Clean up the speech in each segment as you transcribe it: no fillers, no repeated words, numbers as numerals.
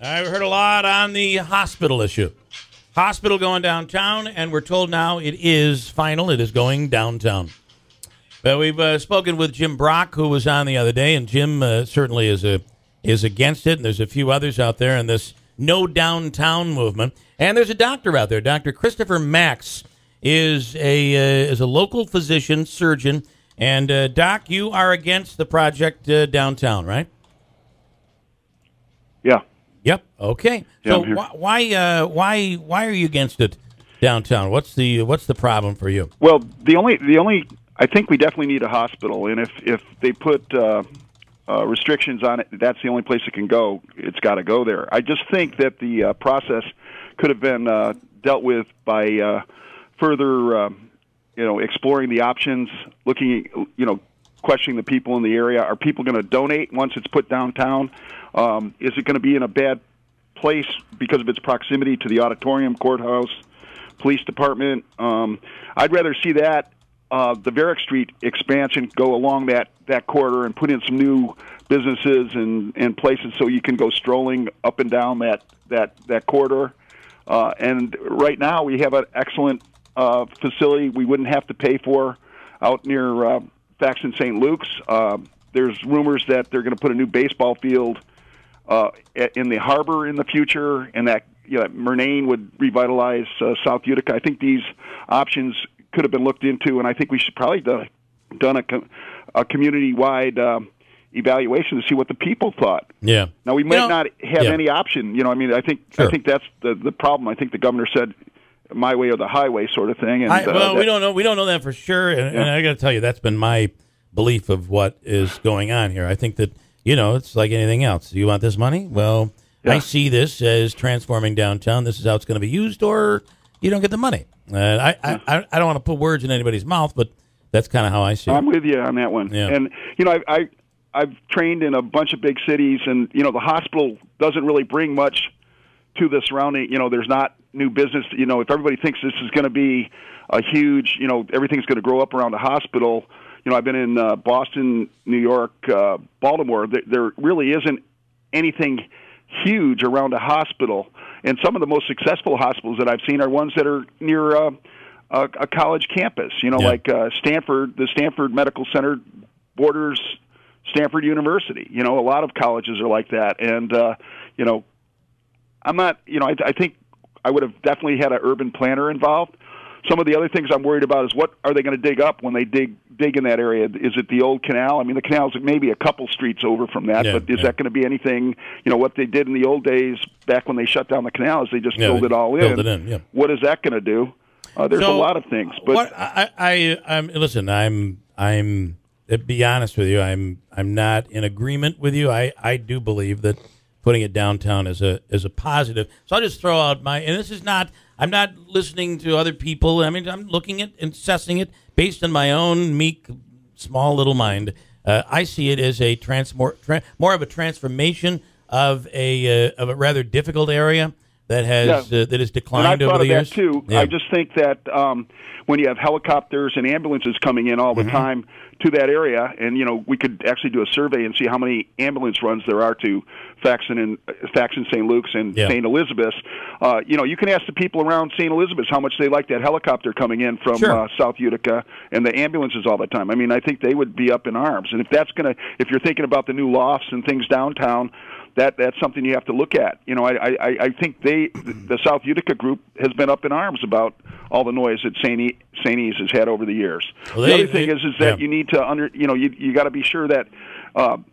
I've heard a lot on the hospital issue. Hospital going downtown, and we're told now it is final. It is going downtown. But we've spoken with Jim Brock, who was on the other day, and Jim certainly is against it. And there's a few others out there in this no downtown movement. And there's a doctor out there. Dr. Christopher Max is a local physician, surgeon. And, Doc, you are against the project downtown, right? Yeah. Yep. Okay. Yeah, so why are you against it downtown? What's the problem for you? Well, the only I think we definitely need a hospital, and if they put restrictions on it, that's the only place it can go. It's got to go there. I just think that the process could have been dealt with by further, exploring the options, looking, questioning the people in the area. Are people going to donate once it's put downtown? Is it going to be in a bad place because of its proximity to the auditorium, courthouse, police department? I'd rather see that the Varick Street expansion go along that corridor and put in some new businesses and places so you can go strolling up and down that corridor. And right now we have an excellent facility we wouldn't have to pay for out near Faxon St. Luke's. There's rumors that they're going to put a new baseball field in the harbor in the future, and that Murnane would revitalize South Utica. I think these options could have been looked into, and I think we should probably done a community-wide evaluation to see what the people thought. Yeah. Now we might not have any option. I think that's the problem. I think the governor said my way or the highway sort of thing. And, we don't know. We don't know that for sure. And I got to tell you, that's been my belief of what is going on here. I think that it's like anything else. You want this money? Well, I see this as transforming downtown. This is how it's going to be used, or you don't get the money. I don't want to put words in anybody's mouth, but that's kind of how I see it. I'm with you on that one. Yeah. And I've trained in a bunch of big cities, and the hospital doesn't really bring much to the surrounding. There's not new business. If everybody thinks this is going to be a huge, everything's going to grow up around the hospital. I've been in Boston, New York, Baltimore. There really isn't anything huge around a hospital. And some of the most successful hospitals that I've seen are ones that are near a college campus. Like Stanford, the Stanford Medical Center borders Stanford University. A lot of colleges are like that. And, I'm not, I think I would have definitely had an urban planner involved. Some of the other things I'm worried about is what are they going to dig up when they dig in that area? Is it the old canal? I mean, the canal's maybe a couple streets over from that, but is that going to be anything? What they did in the old days back when they shut down the canal is they just filled it all in. What is that going to do? There's a lot of things. But listen, I'm to be honest with you, I'm not in agreement with you. I do believe that putting it downtown is a positive. So I'll just throw out and this is not. I'm not listening to other people. I mean, I'm looking at and assessing it based on my own meek, small little mind. I see it as a more of a transformation of a rather difficult area that has that has declined over the years. That too. Yeah. I just think that when you have helicopters and ambulances coming in all the time to that area, and we could actually do a survey and see how many ambulance runs there are to Faxon, St. Luke's, and St. Elizabeth's. You can ask the people around St. Elizabeth's how much they like that helicopter coming in from South Utica and the ambulances all the time. I mean, I think they would be up in arms. And if you're thinking about the new lofts and things downtown, that's something you have to look at. I think the South Utica group has been up in arms about all the noise that St. E's has had over the years. Well, the other thing is that you need to you got to be sure that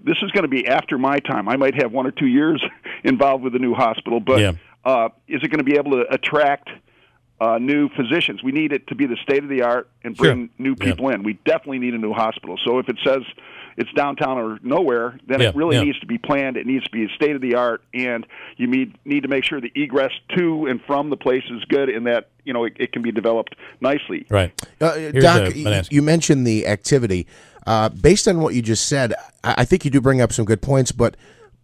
this is going to be after my time. I might have 1 or 2 years involved with the new hospital, but is it going to be able to attract new physicians? We need it to be the state of the art and bring new people in. We definitely need a new hospital. So if it says it's downtown or nowhere, then it really needs to be planned. It needs to be state of the art, and you need to make sure the egress to and from the place is good, and that it can be developed nicely. Right, Doc. You mentioned the activity. Based on what you just said, I think you do bring up some good points. But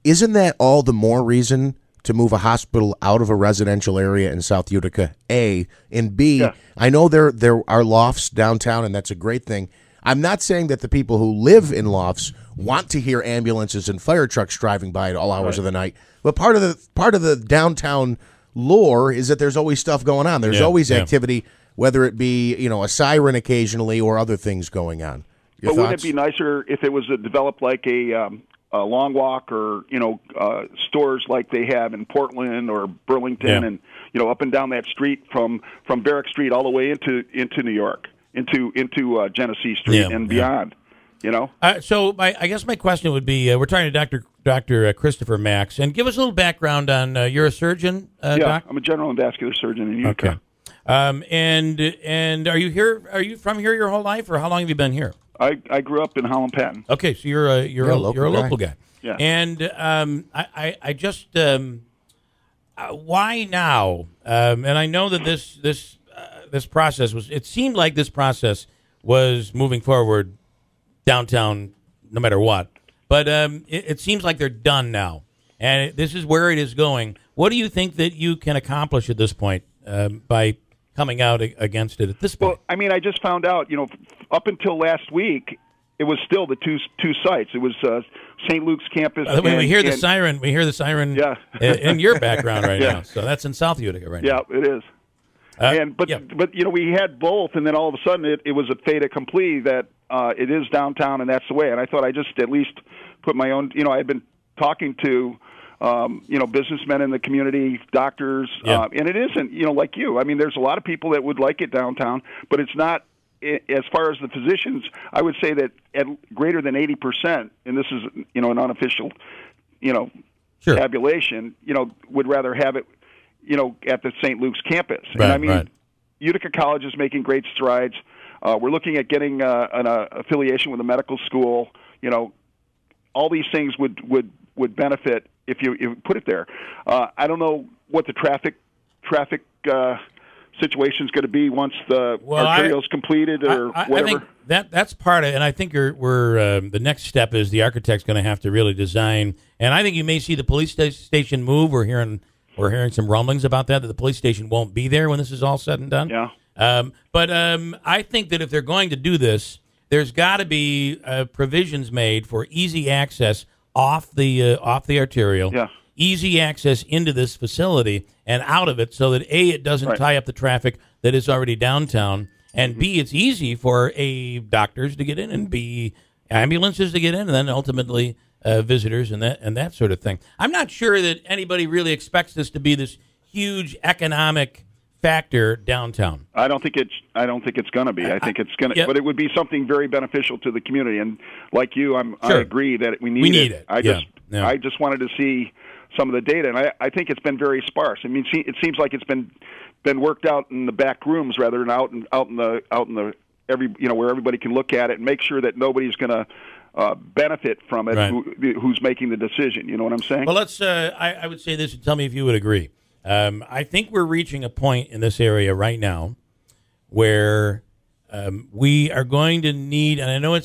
isn't that all the more reason to move a hospital out of a residential area in South Utica? A and B. I know there are lofts downtown, and that's a great thing. I'm not saying that the people who live in lofts want to hear ambulances and fire trucks driving by at all hours of the night. But part of the downtown lore is that there's always stuff going on. There's always activity, whether it be a siren occasionally or other things going on. Your thoughts? Wouldn't it be nicer if it was developed like a Long Walk or stores like they have in Portland or Burlington, and up and down that street from Barrack Street all the way into New York, into Genesee Street and beyond. So I guess my question would be: we're talking to Dr. Christopher Max, and give us a little background on you're a surgeon. Doc? I'm a general and vascular surgeon in Utica. Okay. And are you here? Are you from here your whole life, or how long have you been here? I grew up in Holland Patton. Okay, so you're a local guy. Yeah. And I just why now? And I know that this process was. It seemed like this process was moving forward downtown, no matter what. But it seems like they're done now, and this is where it is going. What do you think that you can accomplish at this point by coming out against it at this point? Well, I mean, I just found out, up until last week, it was still the two sites. It was St. Luke's campus. We hear the siren. We hear the siren in your background right now. So that's in South Utica right now. Yeah, it is. But we had both, and then all of a sudden it was a fait accompli that it is downtown, and that's the way. And I thought I just at least put my own. I had been talking to businessmen in the community, doctors, and it isn't, like you. I mean, there's a lot of people that would like it downtown, but it's not. As far as the physicians, I would say that at greater than 80%, and this is, an unofficial, tabulation, would rather have it, at the St. Luke's campus. Right, and I mean, Utica College is making great strides. We're looking at getting an affiliation with a medical school. All these things would benefit if you put it there. I don't know what the traffic situation is going to be once the arterial is completed or whatever. I think that's part of it, and I think we're the next step is the architect's going to have to really design. And I think you may see the police station move. We're hearing some rumblings about that the police station won't be there when this is all said and done. Yeah. But I think that if they're going to do this, there's got to be provisions made for easy access off the arterial. Yeah. Easy access into this facility and out of it so that, A, it doesn't tie up the traffic that is already downtown, and B, it's easy for, A, doctors to get in, and B, ambulances to get in, and then ultimately visitors and that sort of thing. I'm not sure that anybody really expects this to be this huge economic factor downtown. I don't think it's going to be. I think it's going to, but it would be something very beneficial to the community. And like you, I agree that we need it. I just wanted to see some of the data, and I think it's been very sparse. I mean, it seems like it's been worked out in the back rooms rather than out in the where everybody can look at it and make sure that nobody's going to benefit from it. Who's making the decision? You know what I'm saying? Well, let's. I would say this, and tell me if you would agree. I think we're reaching a point in this area right now where we are going to need, and I know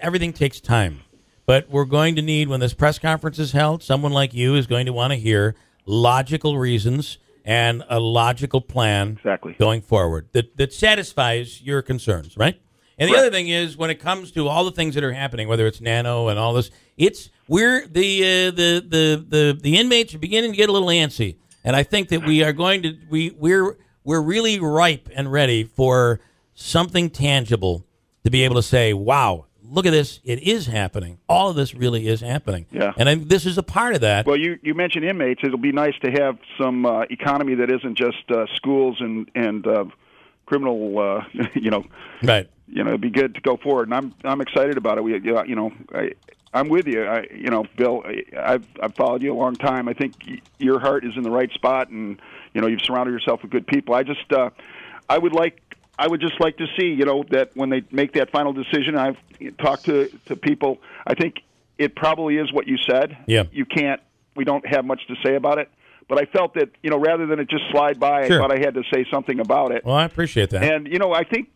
everything takes time, but we're going to need, when this press conference is held, someone like you is going to want to hear logical reasons and a logical plan going forward that satisfies your concerns, right? And the other thing is, when it comes to all the things that are happening, whether it's nano and all this, we're the inmates are beginning to get a little antsy, and I think that we are going to we're really ripe and ready for something tangible to be able to say, wow, look at this, it is happening. All of this really is happening. Yeah. And this is a part of that. Well, you mentioned inmates. It'll be nice to have some economy that isn't just schools and criminal, Right. It'd be good to go forward, and I'm excited about it. I'm with you. Bill, I've followed you a long time. I think your heart is in the right spot, and you've surrounded yourself with good people. I just, I would just like to see, that when they make that final decision, I've talked to people. I think it probably is what you said. Yeah. We don't have much to say about it. But I felt that, rather than it just slide by, I thought I had to say something about it. Well, I appreciate that. And, I think,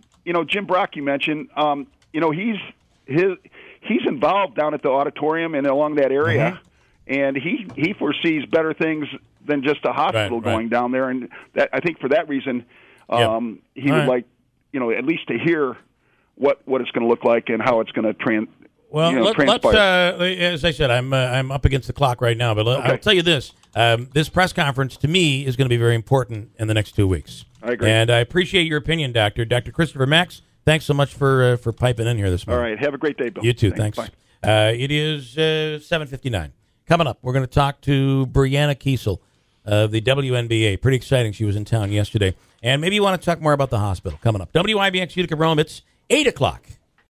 Jim Brock, you mentioned, he's involved down at the auditorium and along that area, and he foresees better things than just a hospital going down there. And that, I think for that reason, he would like, at least to hear what it's going to look like and how it's going to Well, let's. As I said, I'm up against the clock right now, but I'll tell you this: this press conference to me is going to be very important in the next 2 weeks. I agree, and I appreciate your opinion, Dr. Christopher Max. Thanks so much for piping in here this morning. All right, have a great day, Bill. You too. Thanks. Bye. It is 7:59. Coming up, we're going to talk to Brianna Kiesel of the WNBA. Pretty exciting. She was in town yesterday. And maybe you want to talk more about the hospital. Coming up. WIBX Utica Rome. It's 8 o'clock.